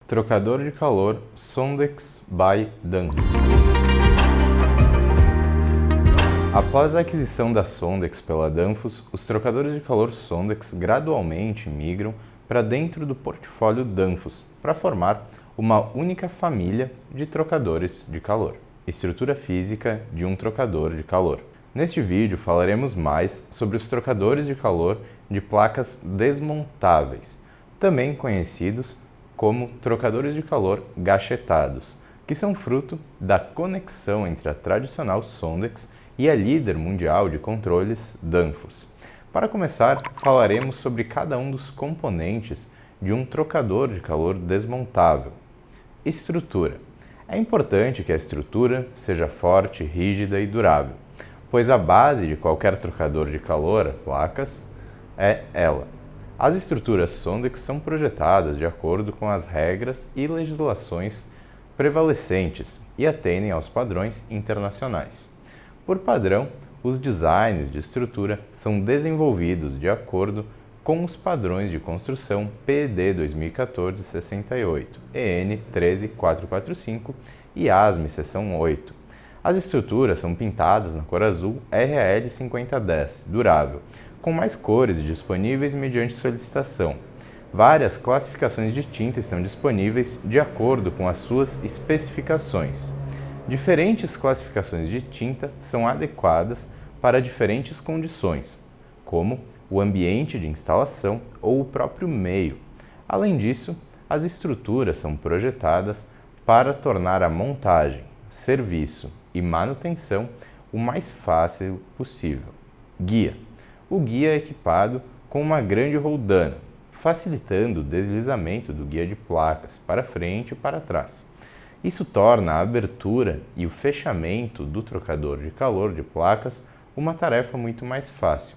Trocador de calor Sondex by Danfoss. Após a aquisição da Sondex pela Danfoss, os trocadores de calor Sondex gradualmente migram para dentro do portfólio Danfoss para formar uma única família de trocadores de calor. Estrutura física de um trocador de calor. Neste vídeo falaremos mais sobre os trocadores de calor de placas desmontáveis, também conhecidos como trocadores de calor gachetados, que são fruto da conexão entre a tradicional Sondex e a líder mundial de controles Danfoss. Para começar, falaremos sobre cada um dos componentes de um trocador de calor desmontável. Estrutura. É importante que a estrutura seja forte, rígida e durável, pois a base de qualquer trocador de calor a placas é ela. As estruturas Sondex são projetadas de acordo com as regras e legislações prevalecentes e atendem aos padrões internacionais. Por padrão, os designs de estrutura são desenvolvidos de acordo com os padrões de construção PD 2014-68, EN 13445 e ASME seção 8. As estruturas são pintadas na cor azul RAL 5010, durável, com mais cores disponíveis mediante solicitação. Várias classificações de tinta estão disponíveis de acordo com as suas especificações. Diferentes classificações de tinta são adequadas para diferentes condições, como o ambiente de instalação ou o próprio meio. Além disso, as estruturas são projetadas para tornar a montagem, serviço e manutenção o mais fácil possível. Guia. O guia é equipado com uma grande roldana, facilitando o deslizamento do guia de placas para frente e para trás. Isso torna a abertura e o fechamento do trocador de calor de placas uma tarefa muito mais fácil,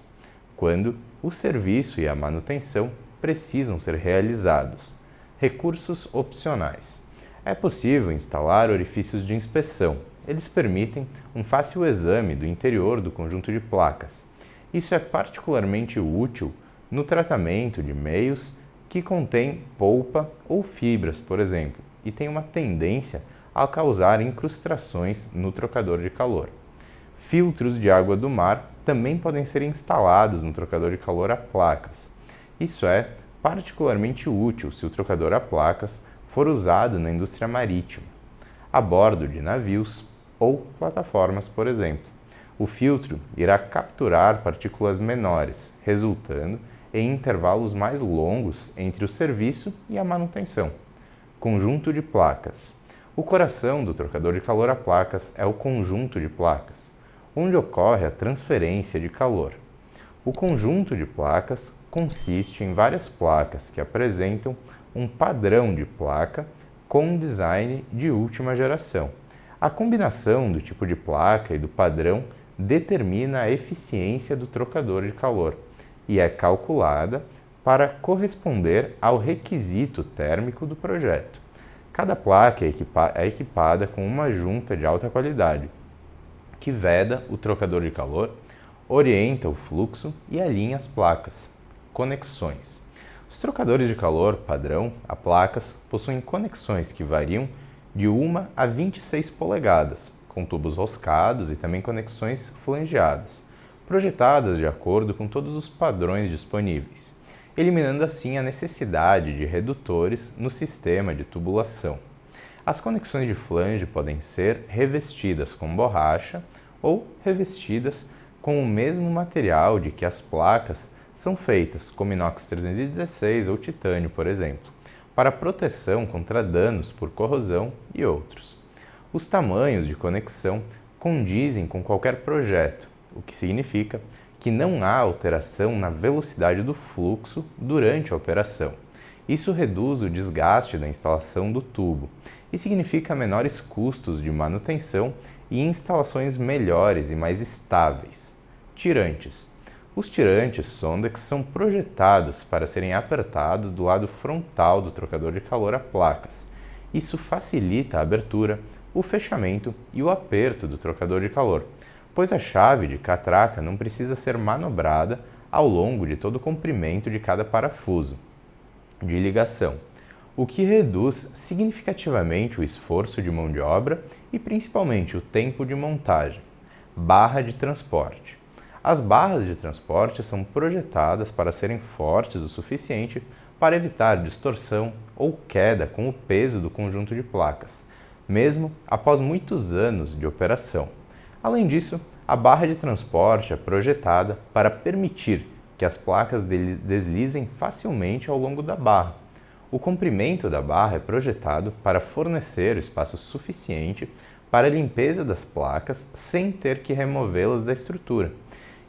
quando o serviço e a manutenção precisam ser realizados. Recursos opcionais. É possível instalar orifícios de inspeção. Eles permitem um fácil exame do interior do conjunto de placas. Isso é particularmente útil no tratamento de meios que contêm polpa ou fibras, por exemplo, e tem uma tendência a causar incrustações no trocador de calor. Filtros de água do mar também podem ser instalados no trocador de calor a placas. Isso é particularmente útil se o trocador a placas for usado na indústria marítima, a bordo de navios ou plataformas, por exemplo. O filtro irá capturar partículas menores, resultando em intervalos mais longos entre o serviço e a manutenção. Conjunto de placas. O coração do trocador de calor a placas é o conjunto de placas, onde ocorre a transferência de calor. O conjunto de placas consiste em várias placas que apresentam um padrão de placa com um design de última geração. A combinação do tipo de placa e do padrão determina a eficiência do trocador de calor e é calculada para corresponder ao requisito térmico do projeto. Cada placa é equipada com uma junta de alta qualidade, que veda o trocador de calor, orienta o fluxo e alinha as placas. Conexões. Os trocadores de calor padrão a placas possuem conexões que variam de 1 a 26 polegadas, com tubos roscados e também conexões flangeadas, projetadas de acordo com todos os padrões disponíveis, eliminando assim a necessidade de redutores no sistema de tubulação. As conexões de flange podem ser revestidas com borracha ou revestidas com o mesmo material de que as placas são feitas, como inox 316 ou titânio, por exemplo, para proteção contra danos por corrosão e outros. Os tamanhos de conexão condizem com qualquer projeto, o que significa que não há alteração na velocidade do fluxo durante a operação. Isso reduz o desgaste da instalação do tubo e significa menores custos de manutenção e instalações melhores e mais estáveis. Tirantes. Os tirantes Sondex são projetados para serem apertados do lado frontal do trocador de calor a placas. Isso facilita a abertura, o fechamento e o aperto do trocador de calor, pois a chave de catraca não precisa ser manobrada ao longo de todo o comprimento de cada parafuso de ligação. o que reduz significativamente o esforço de mão de obra e principalmente o tempo de montagem. Barra de transporte. As barras de transporte são projetadas para serem fortes o suficiente para evitar distorção ou queda com o peso do conjunto de placas, mesmo após muitos anos de operação. Além disso, a barra de transporte é projetada para permitir que as placas deslizem facilmente ao longo da barra. O comprimento da barra é projetado para fornecer espaço suficiente para a limpeza das placas sem ter que removê-las da estrutura.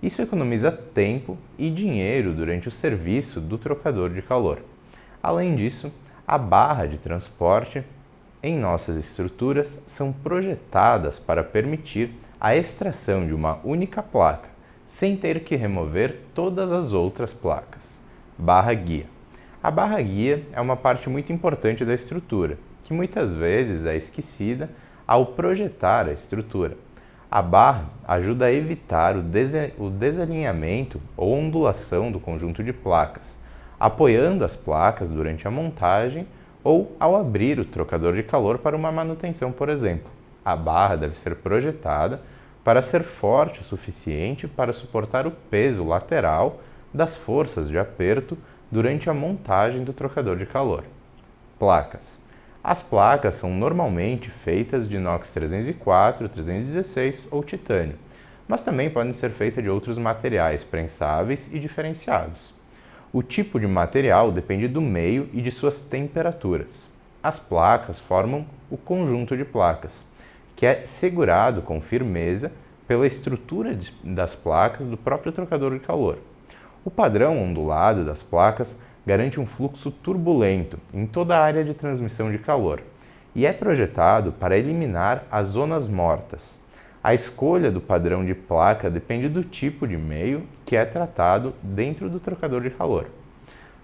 Isso economiza tempo e dinheiro durante o serviço do trocador de calor. Além disso, a barra de transporte em nossas estruturas são projetadas para permitir a extração de uma única placa, sem ter que remover todas as outras placas. Barra guia. A barra guia é uma parte muito importante da estrutura, que muitas vezes é esquecida ao projetar a estrutura. A barra ajuda a evitar o desalinhamento ou ondulação do conjunto de placas, apoiando as placas durante a montagem ou ao abrir o trocador de calor para uma manutenção, por exemplo. A barra deve ser projetada para ser forte o suficiente para suportar o peso lateral das forças de aperto durante a montagem do trocador de calor. Placas. As placas são normalmente feitas de inox 304, 316 ou titânio, mas também podem ser feitas de outros materiais prensáveis e diferenciados. O tipo de material depende do meio e de suas temperaturas. As placas formam o conjunto de placas, que é segurado com firmeza pela estrutura das placas do próprio trocador de calor. O padrão ondulado das placas garante um fluxo turbulento em toda a área de transmissão de calor e é projetado para eliminar as zonas mortas. A escolha do padrão de placa depende do tipo de meio que é tratado dentro do trocador de calor.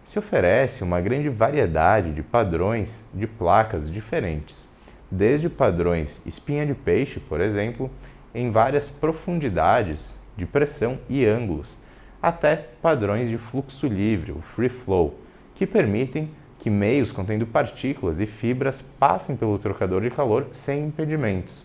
Se oferece uma grande variedade de padrões de placas diferentes, desde padrões espinha de peixe, por exemplo, em várias profundidades de pressão e ângulos, até padrões de fluxo livre, o free flow, que permitem que meios contendo partículas e fibras passem pelo trocador de calor sem impedimentos,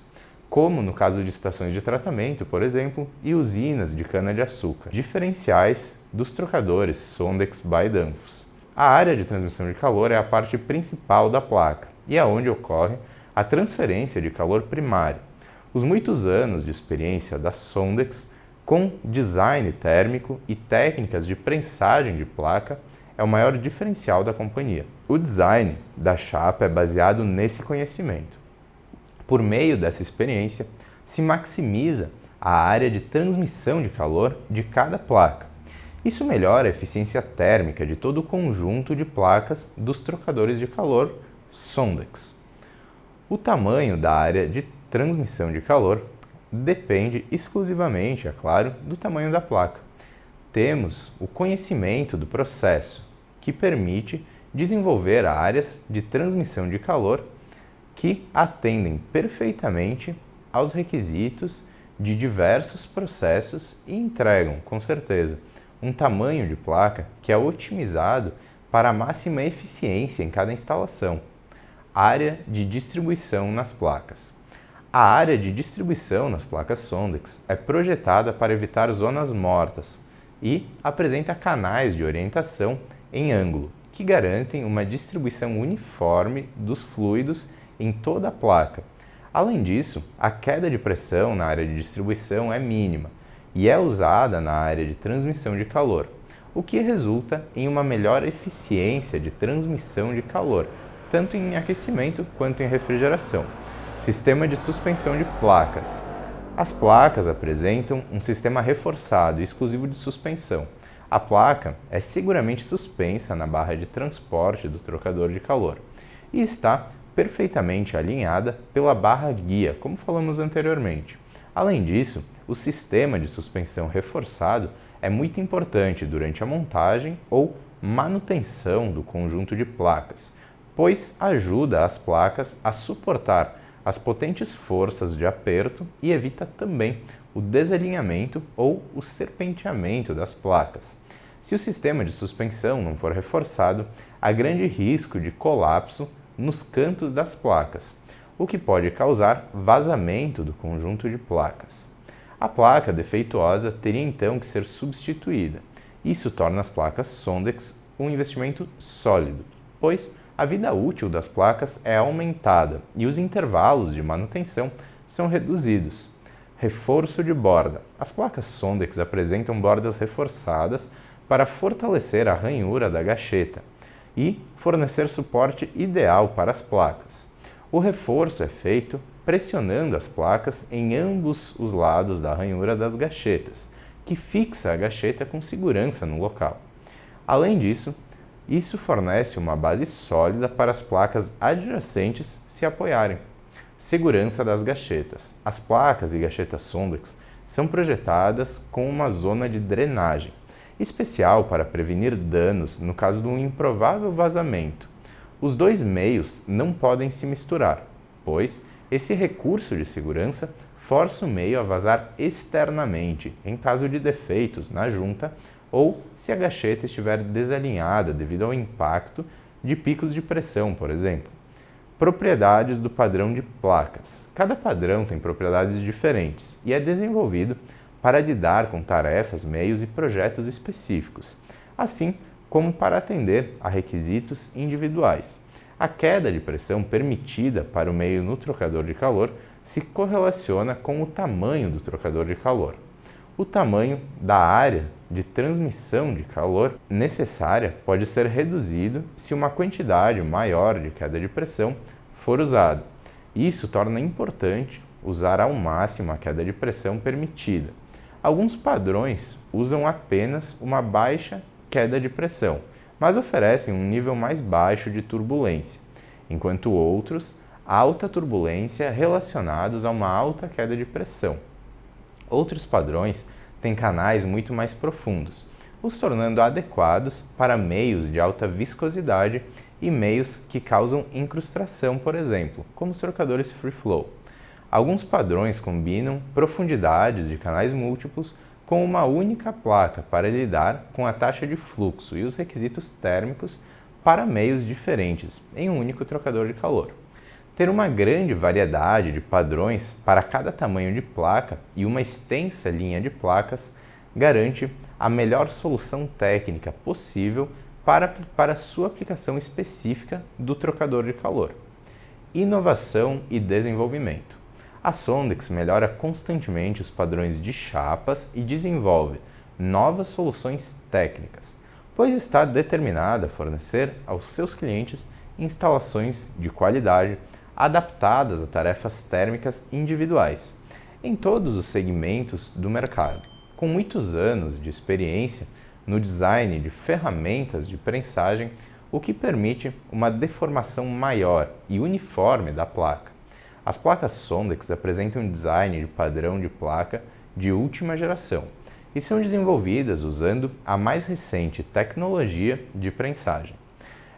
como no caso de estações de tratamento, por exemplo, e usinas de cana-de-açúcar. Diferenciais dos trocadores Sondex by Danfoss. A área de transmissão de calor é a parte principal da placa e é onde ocorre a transferência de calor primário. Os muitos anos de experiência da Sondex com design térmico e técnicas de prensagem de placa é o maior diferencial da companhia. O design da chapa é baseado nesse conhecimento. Por meio dessa experiência, se maximiza a área de transmissão de calor de cada placa. Isso melhora a eficiência térmica de todo o conjunto de placas dos trocadores de calor Sondex. O tamanho da área de transmissão de calor depende exclusivamente, é claro, do tamanho da placa. Temos o conhecimento do processo, que permite desenvolver áreas de transmissão de calor que atendem perfeitamente aos requisitos de diversos processos e entregam, com certeza, um tamanho de placa que é otimizado para a máxima eficiência em cada instalação. Área de distribuição nas placas. A área de distribuição nas placas Sondex é projetada para evitar zonas mortas e apresenta canais de orientação em ângulo, que garantem uma distribuição uniforme dos fluidos em toda a placa. Além disso, a queda de pressão na área de distribuição é mínima e é usada na área de transmissão de calor, o que resulta em uma melhor eficiência de transmissão de calor, tanto em aquecimento quanto em refrigeração. Sistema de suspensão de placas. As placas apresentam um sistema reforçado e exclusivo de suspensão. A placa é seguramente suspensa na barra de transporte do trocador de calor e está perfeitamente alinhada pela barra guia, como falamos anteriormente. Além disso, o sistema de suspensão reforçado é muito importante durante a montagem ou manutenção do conjunto de placas, pois ajuda as placas a suportar as potentes forças de aperto e evita também o desalinhamento ou o serpenteamento das placas. Se o sistema de suspensão não for reforçado, há grande risco de colapso nos cantos das placas, o que pode causar vazamento do conjunto de placas. A placa defeituosa teria então que ser substituída. Isso torna as placas Sondex um investimento sólido, pois a vida útil das placas é aumentada e os intervalos de manutenção são reduzidos. Reforço de borda. As placas Sondex apresentam bordas reforçadas para fortalecer a ranhura da gacheta e fornecer suporte ideal para as placas. O reforço é feito pressionando as placas em ambos os lados da ranhura das gachetas, que fixa a gacheta com segurança no local. Além disso, isso fornece uma base sólida para as placas adjacentes se apoiarem. Segurança das gachetas. As placas e gachetas Sondex são projetadas com uma zona de drenagem, especial para prevenir danos no caso de um improvável vazamento. Os dois meios não podem se misturar, pois esse recurso de segurança força o meio a vazar externamente em caso de defeitos na junta ou se a gacheta estiver desalinhada devido ao impacto de picos de pressão, por exemplo. Propriedades do padrão de placas. Cada padrão tem propriedades diferentes e é desenvolvido para lidar com tarefas, meios e projetos específicos, assim como para atender a requisitos individuais. A queda de pressão permitida para o meio no trocador de calor se correlaciona com o tamanho do trocador de calor. O tamanho da área de transmissão de calor necessária pode ser reduzido se uma quantidade maior de queda de pressão for usada. Isso torna importante usar ao máximo a queda de pressão permitida. Alguns padrões usam apenas uma baixa queda de pressão, mas oferecem um nível mais baixo de turbulência, enquanto outros, alta turbulência relacionados a uma alta queda de pressão. Outros padrões têm canais muito mais profundos, os tornando adequados para meios de alta viscosidade e meios que causam incrustação, por exemplo, como os trocadores free flow. Alguns padrões combinam profundidades de canais múltiplos com uma única placa para lidar com a taxa de fluxo e os requisitos térmicos para meios diferentes em um único trocador de calor. Ter uma grande variedade de padrões para cada tamanho de placa e uma extensa linha de placas garante a melhor solução técnica possível para a sua aplicação específica do trocador de calor. Inovação e desenvolvimento. A Sondex melhora constantemente os padrões de chapas e desenvolve novas soluções técnicas, pois está determinada a fornecer aos seus clientes instalações de qualidade adaptadas a tarefas térmicas individuais, em todos os segmentos do mercado. Com muitos anos de experiência no design de ferramentas de prensagem, o que permite uma deformação maior e uniforme da placa. As placas Sondex apresentam um design de padrão de placa de última geração e são desenvolvidas usando a mais recente tecnologia de prensagem.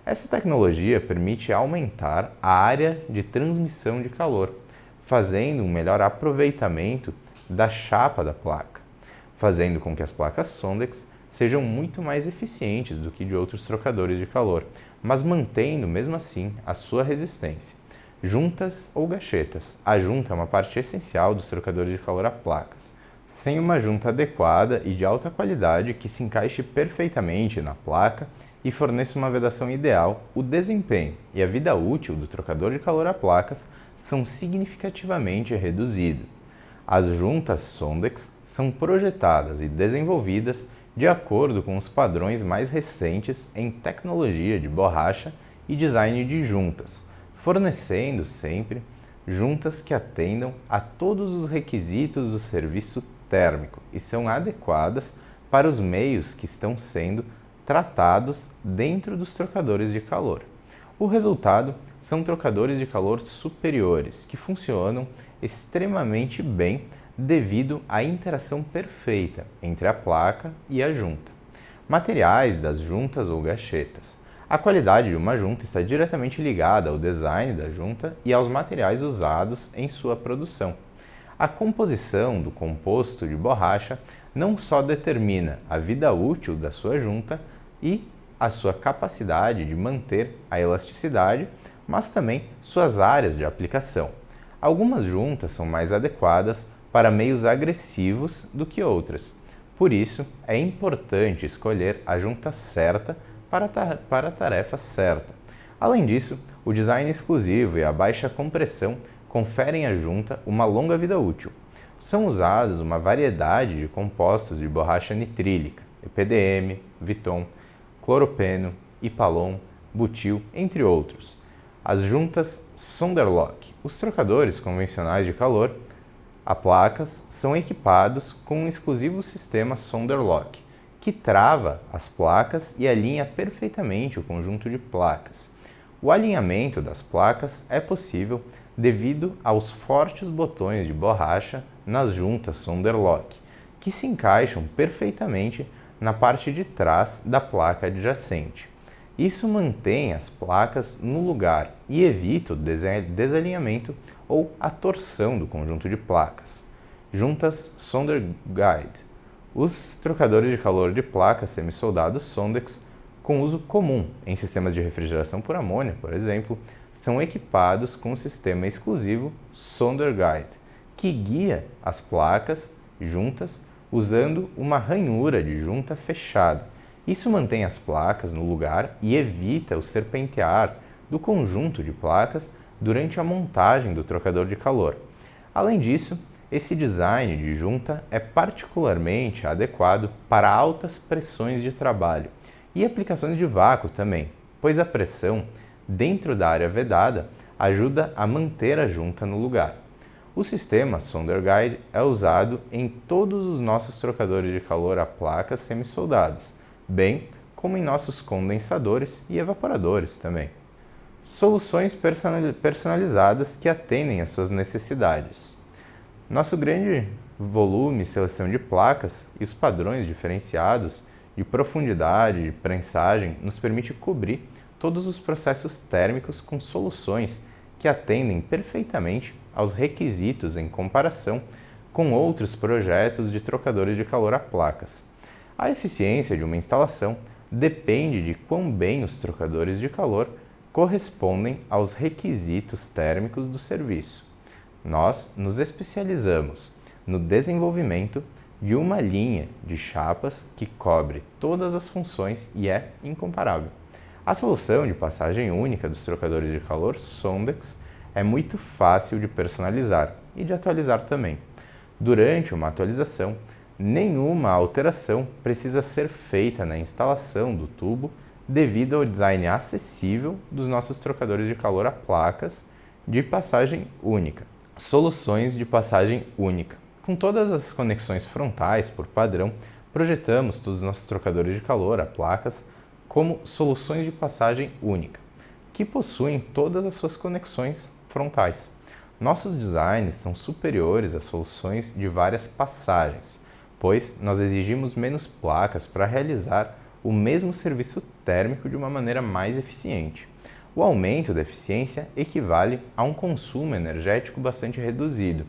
Essa tecnologia permite aumentar a área de transmissão de calor, fazendo um melhor aproveitamento da chapa da placa, fazendo com que as placas Sondex sejam muito mais eficientes do que de outros trocadores de calor, mas mantendo mesmo assim a sua resistência. Juntas ou gachetas. A junta é uma parte essencial dos trocadores de calor a placas. Sem uma junta adequada e de alta qualidade que se encaixe perfeitamente na placa e forneça uma vedação ideal, o desempenho e a vida útil do trocador de calor a placas são significativamente reduzidos. As juntas Sondex são projetadas e desenvolvidas de acordo com os padrões mais recentes em tecnologia de borracha e design de juntas, fornecendo sempre juntas que atendam a todos os requisitos do serviço térmico e são adequadas para os meios que estão sendo tratados dentro dos trocadores de calor. O resultado são trocadores de calor superiores, que funcionam extremamente bem devido à interação perfeita entre a placa e a junta. Materiais das juntas ou gachetas. A qualidade de uma junta está diretamente ligada ao design da junta e aos materiais usados em sua produção. A composição do composto de borracha não só determina a vida útil da sua junta e a sua capacidade de manter a elasticidade, mas também suas áreas de aplicação. Algumas juntas são mais adequadas para meios agressivos do que outras. Por isso, é importante escolher a junta certa para a tarefa certa. Além disso, o design exclusivo e a baixa compressão conferem à junta uma longa vida útil. São usados uma variedade de compostos de borracha nitrílica, EPDM, Viton, cloropeno, Ipalon, butil, entre outros. As juntas Sonderlock. Os trocadores convencionais de calor a placas são equipados com um exclusivo sistema Sonderlock, que trava as placas e alinha perfeitamente o conjunto de placas. O alinhamento das placas é possível devido aos fortes botões de borracha nas juntas Sonderlock, que se encaixam perfeitamente na parte de trás da placa adjacente. Isso mantém as placas no lugar e evita o desalinhamento ou a torção do conjunto de placas. Juntas Sonderguide. Os trocadores de calor de placas semi-soldados Sondex com uso comum em sistemas de refrigeração por amônia, por exemplo, são equipados com o sistema exclusivo Sonderguide, que guia as placas juntas usando uma ranhura de junta fechada. Isso mantém as placas no lugar e evita o serpentear do conjunto de placas durante a montagem do trocador de calor. Além disso, esse design de junta é particularmente adequado para altas pressões de trabalho e aplicações de vácuo também, pois a pressão dentro da área vedada ajuda a manter a junta no lugar. O sistema Sonderguide é usado em todos os nossos trocadores de calor a placas semi-soldados, bem como em nossos condensadores e evaporadores também. Soluções personalizadas que atendem às suas necessidades. Nosso grande volume e seleção de placas e os padrões diferenciados de profundidade de prensagem nos permite cobrir todos os processos térmicos com soluções que atendem perfeitamente aos requisitos em comparação com outros projetos de trocadores de calor a placas. A eficiência de uma instalação depende de quão bem os trocadores de calor correspondem aos requisitos térmicos do serviço. Nós nos especializamos no desenvolvimento de uma linha de chapas que cobre todas as funções e é incomparável. A solução de passagem única dos trocadores de calor Sondex é muito fácil de personalizar e de atualizar também. Durante uma atualização, nenhuma alteração precisa ser feita na instalação do tubo devido ao design acessível dos nossos trocadores de calor a placas de passagem única. Soluções de passagem única. Com todas as conexões frontais por padrão, projetamos todos os nossos trocadores de calor a placas como soluções de passagem única, que possuem todas as suas conexões frontais. Nossos designs são superiores a soluções de várias passagens, pois nós exigimos menos placas para realizar o mesmo serviço térmico de uma maneira mais eficiente. O aumento da eficiência equivale a um consumo energético bastante reduzido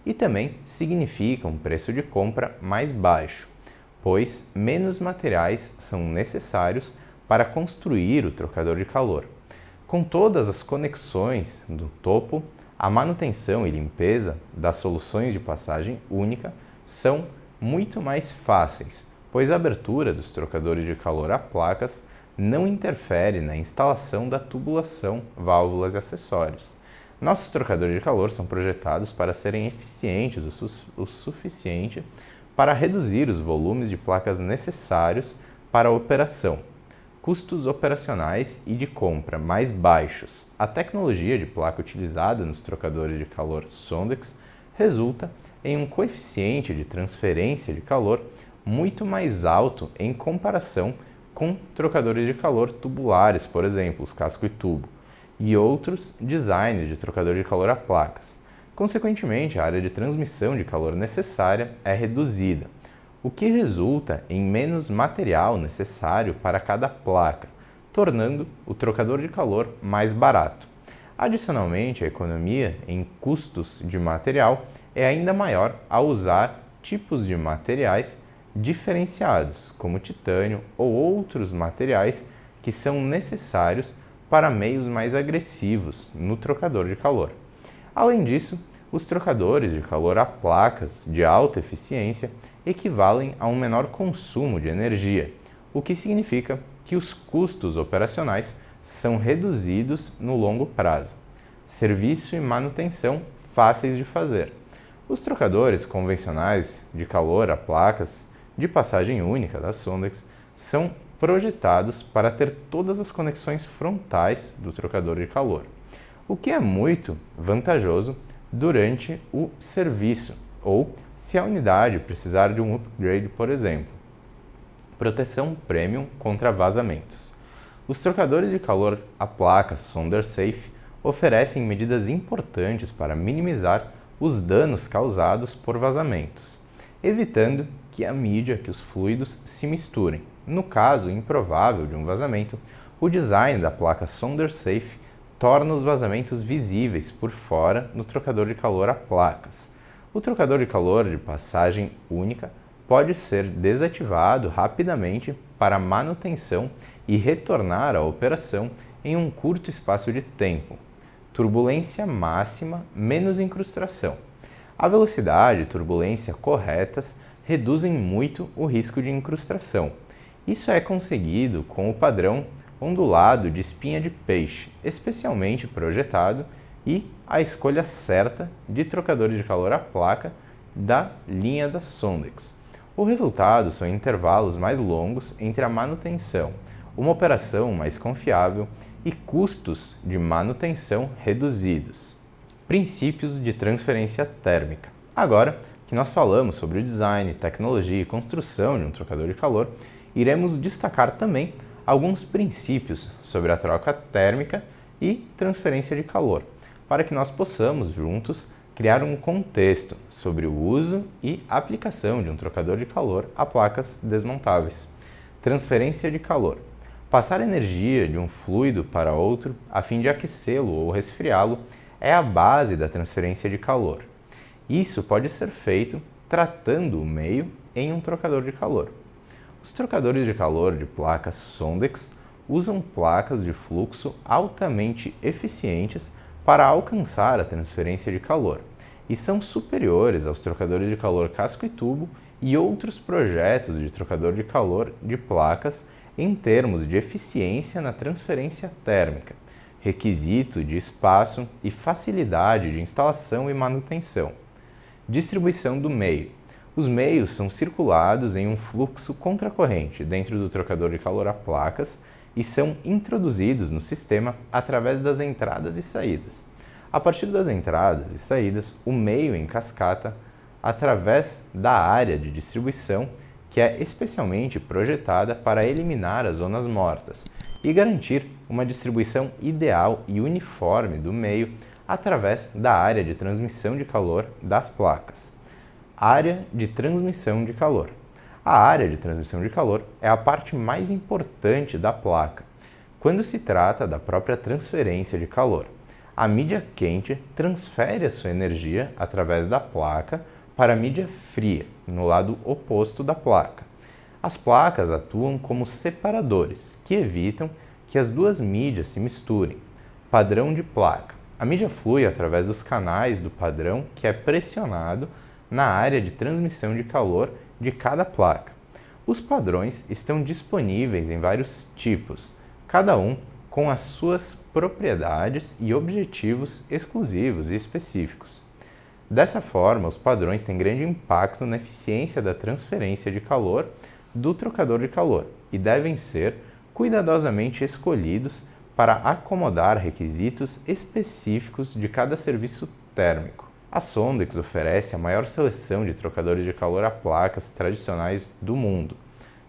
e também significa um preço de compra mais baixo, pois menos materiais são necessários para construir o trocador de calor. Com todas as conexões do topo, a manutenção e limpeza das soluções de passagem única são muito mais fáceis, pois a abertura dos trocadores de calor a placas não interfere na instalação da tubulação, válvulas e acessórios. Nossos trocadores de calor são projetados para serem eficientes o suficiente para reduzir os volumes de placas necessários para a operação, custos operacionais e de compra mais baixos. A tecnologia de placa utilizada nos trocadores de calor Sondex resulta em um coeficiente de transferência de calor muito mais alto em comparação com trocadores de calor tubulares, por exemplo, os casco e tubo, e outros designs de trocador de calor a placas. Consequentemente, a área de transmissão de calor necessária é reduzida, o que resulta em menos material necessário para cada placa, tornando o trocador de calor mais barato. Adicionalmente, a economia em custos de material é ainda maior ao usar tipos de materiais diferenciados, como titânio ou outros materiais que são necessários para meios mais agressivos no trocador de calor. Além disso, os trocadores de calor a placas de alta eficiência equivalem a um menor consumo de energia, o que significa que os custos operacionais são reduzidos no longo prazo. Serviço e manutenção fáceis de fazer. Os trocadores convencionais de calor a placas de passagem única da Sondex são projetados para ter todas as conexões frontais do trocador de calor, o que é muito vantajoso durante o serviço ou se a unidade precisar de um upgrade, por exemplo. Proteção premium contra vazamentos. Os trocadores de calor a placas SonderSafe oferecem medidas importantes para minimizar os danos causados por vazamentos, evitando que a mídia, que os fluidos se misturem. No caso improvável de um vazamento, o design da placa SonderSafe torna os vazamentos visíveis por fora no trocador de calor a placas. O trocador de calor de passagem única pode ser desativado rapidamente para manutenção e retornar à operação em um curto espaço de tempo. Turbulência máxima menos incrustação. A velocidade e turbulência corretas reduzem muito o risco de incrustação. Isso é conseguido com o padrão ondulado de espinha de peixe, especialmente projetado, e a escolha certa de trocadores de calor à placa da linha da Sondex. O resultado são intervalos mais longos entre a manutenção, uma operação mais confiável e custos de manutenção reduzidos. Princípios de transferência térmica. Agora que nós falamos sobre o design, tecnologia e construção de um trocador de calor, iremos destacar também alguns princípios sobre a troca térmica e transferência de calor, para que nós possamos juntos criar um contexto sobre o uso e aplicação de um trocador de calor a placas desmontáveis. Transferência de calor. Passar energia de um fluido para outro a fim de aquecê-lo ou resfriá-lo é a base da transferência de calor. Isso pode ser feito tratando o meio em um trocador de calor. Os trocadores de calor de placas Sondex usam placas de fluxo altamente eficientes para alcançar a transferência de calor e são superiores aos trocadores de calor casco e tubo e outros projetos de trocador de calor de placas em termos de eficiência na transferência térmica, requisito de espaço e facilidade de instalação e manutenção. Distribuição do meio. Os meios são circulados em um fluxo contracorrente dentro do trocador de calor a placas e são introduzidos no sistema através das entradas e saídas. A partir das entradas e saídas, o meio em cascata através da área de distribuição, que é especialmente projetada para eliminar as zonas mortas e garantir uma distribuição ideal e uniforme do meio através da área de transmissão de calor das placas. Área de transmissão de calor. A área de transmissão de calor é a parte mais importante da placa, quando se trata da própria transferência de calor. A mídia quente transfere a sua energia através da placa para a mídia fria, no lado oposto da placa. As placas atuam como separadores, que evitam que as duas mídias se misturem. Padrão de placa. A mídia flui através dos canais do padrão que é pressionado na área de transmissão de calor de cada placa. Os padrões estão disponíveis em vários tipos, cada um com as suas propriedades e objetivos exclusivos e específicos. Dessa forma, os padrões têm grande impacto na eficiência da transferência de calor do trocador de calor e devem ser cuidadosamente escolhidos para acomodar requisitos específicos de cada serviço térmico. A Sondex oferece a maior seleção de trocadores de calor a placas tradicionais do mundo.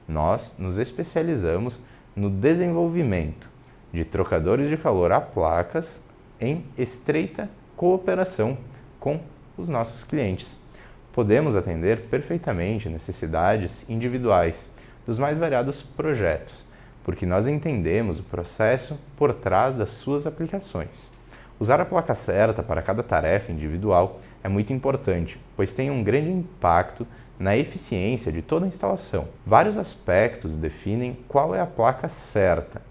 Nós nos especializamos no desenvolvimento de trocadores de calor a placas em estreita cooperação com os nossos clientes. Podemos atender perfeitamente necessidades individuais dos mais variados projetos, porque nós entendemos o processo por trás das suas aplicações. Usar a placa certa para cada tarefa individual é muito importante, pois tem um grande impacto na eficiência de toda a instalação. Vários aspectos definem qual é a placa certa.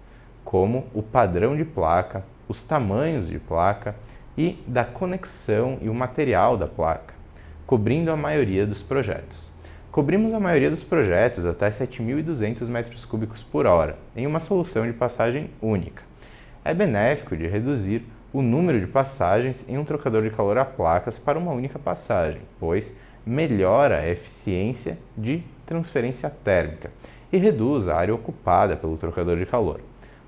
como o padrão de placa, os tamanhos de placa e da conexão e o material da placa, cobrindo a maioria dos projetos. Cobrimos a maioria dos projetos até 7.200 metros cúbicos por hora, em uma solução de passagem única. É benéfico de reduzir o número de passagens em um trocador de calor a placas para uma única passagem, pois melhora a eficiência de transferência térmica e reduz a área ocupada pelo trocador de calor.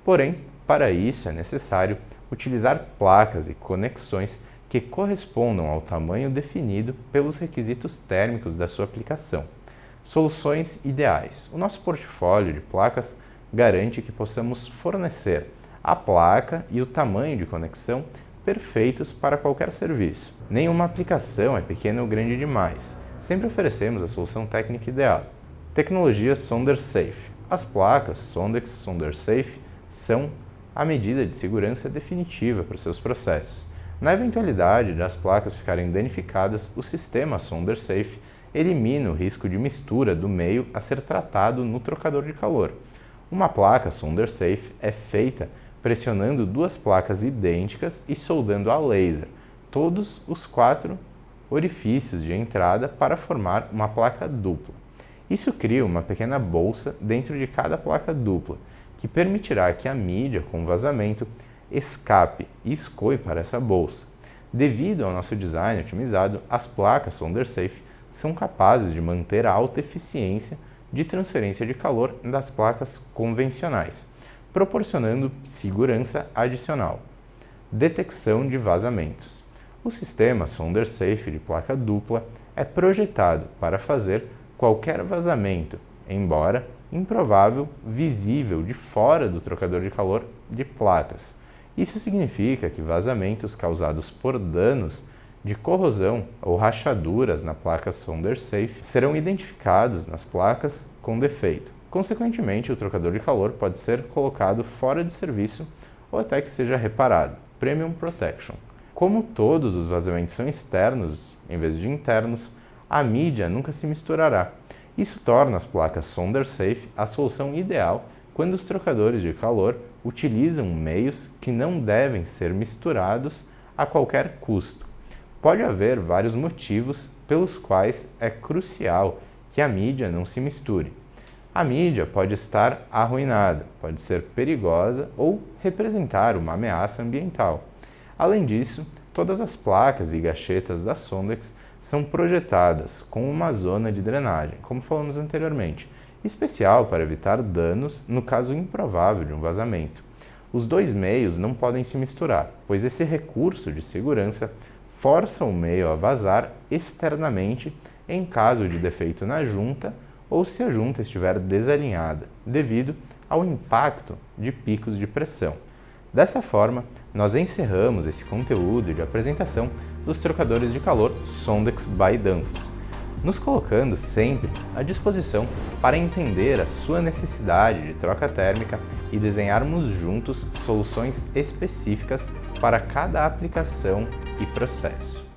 Porém, para isso é necessário utilizar placas e conexões que correspondam ao tamanho definido pelos requisitos térmicos da sua aplicação. Soluções ideais. O nosso portfólio de placas garante que possamos fornecer a placa e o tamanho de conexão perfeitos para qualquer serviço. Nenhuma aplicação é pequena ou grande demais. Sempre oferecemos a solução técnica ideal. Tecnologia SonderSafe. As placas Sondex SonderSafe são a medida de segurança definitiva para seus processos. Na eventualidade das placas ficarem danificadas, o sistema SonderSafe elimina o risco de mistura do meio a ser tratado no trocador de calor. Uma placa SonderSafe é feita pressionando duas placas idênticas e soldando a laser todos os 4 orifícios de entrada para formar uma placa dupla. Isso cria uma pequena bolsa dentro de cada placa dupla, que permitirá que a mídia com vazamento escape e escoe para essa bolsa. Devido ao nosso design otimizado, as placas SonderSafe são capazes de manter a alta eficiência de transferência de calor das placas convencionais, proporcionando segurança adicional. Detecção de vazamentos. O sistema SonderSafe de placa dupla é projetado para fazer qualquer vazamento, embora improvável, visível de fora do trocador de calor de placas. Isso significa que vazamentos causados por danos de corrosão ou rachaduras na placa SonderSafe serão identificados nas placas com defeito. Consequentemente, o trocador de calor pode ser colocado fora de serviço ou até que seja reparado. Premium Protection. Como todos os vazamentos são externos em vez de internos, a mídia nunca se misturará. Isso torna as placas SonderSafe a solução ideal quando os trocadores de calor utilizam meios que não devem ser misturados a qualquer custo. Pode haver vários motivos pelos quais é crucial que a mídia não se misture. A mídia pode estar arruinada, pode ser perigosa ou representar uma ameaça ambiental. Além disso, todas as placas e gachetas da Sondex são projetadas com uma zona de drenagem, como falamos anteriormente, especial para evitar danos no caso improvável de um vazamento. Os dois meios não podem se misturar, pois esse recurso de segurança força o meio a vazar externamente em caso de defeito na junta ou se a junta estiver desalinhada, devido ao impacto de picos de pressão. Dessa forma, nós encerramos esse conteúdo de apresentação dos trocadores de calor Sondex by Danfoss, nos colocando sempre à disposição para entender a sua necessidade de troca térmica e desenharmos juntos soluções específicas para cada aplicação e processo.